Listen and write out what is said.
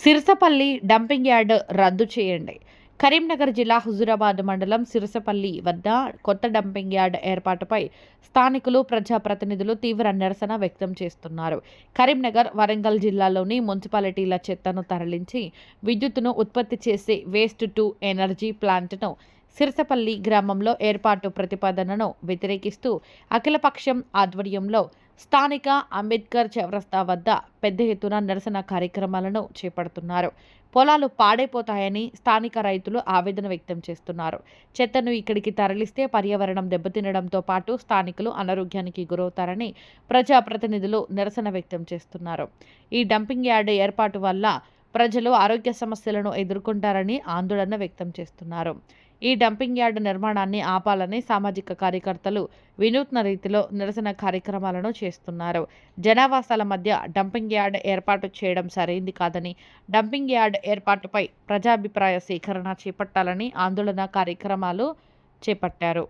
Sirasapalli dumping yard రద్దు చేయండి. కరీంనగర్ జిల్లా హుజూరాబాద్ మండలం సిరసపల్లి వద్ద కొత్త డంపింగ్ యార్డ్ ఏర్పాటుపై స్థానికులు, ప్రజాప్రతినిధులు తీవ్ర నిరసన వ్యక్తం చేస్తున్నారు. కరీంనగర్, వరంగల్ జిల్లాలోని మున్సిపాలిటీల చెత్తను తరలించి విద్యుత్తును ఉత్పత్తి చేసే వేస్ట్ టు ఎనర్జీ ప్లాంట్ను సిరసపల్లి గ్రామంలో ఏర్పాటు ప్రతిపాదనను వ్యతిరేకిస్తూ అఖిలపక్షం ఆధ్వర్యంలో స్థానిక అంబేద్కర్ చౌరస్తా వద్ద పెద్ద ఎత్తున నిరసన కార్యక్రమాలను చేపడుతున్నారు. పొలాలు పాడైపోతాయని స్థానిక రైతులు ఆవేదన వ్యక్తం చేస్తున్నారు. చెత్తను ఇక్కడికి తరలిస్తే పర్యావరణం దెబ్బతినడంతో పాటు స్థానికులు అనారోగ్యానికి గురవుతారని ప్రజాప్రతినిధులు నిరసన వ్యక్తం చేస్తున్నారు. ఈ డంపింగ్ యార్డ్ ఏర్పాటు వల్ల ప్రజలు ఆరోగ్య సమస్యలను ఎదుర్కొంటారని ఆందోళన వ్యక్తం చేస్తున్నారు. ఈ డంపింగ్ యార్డ్ నిర్మాణాన్ని ఆపాలని సామాజిక కార్యకర్తలు వినూత్న రీతిలో నిరసన కార్యక్రమాలను చేస్తున్నారు. జనావాసాల మధ్య డంపింగ్ యార్డ్ ఏర్పాటు చేయడం సరైంది కాదని, డంపింగ్ యార్డ్ ఏర్పాటుపై ప్రజాభిప్రాయ సేకరణ చేపట్టాలని ఆందోళన కార్యక్రమాలు చేపట్టారు.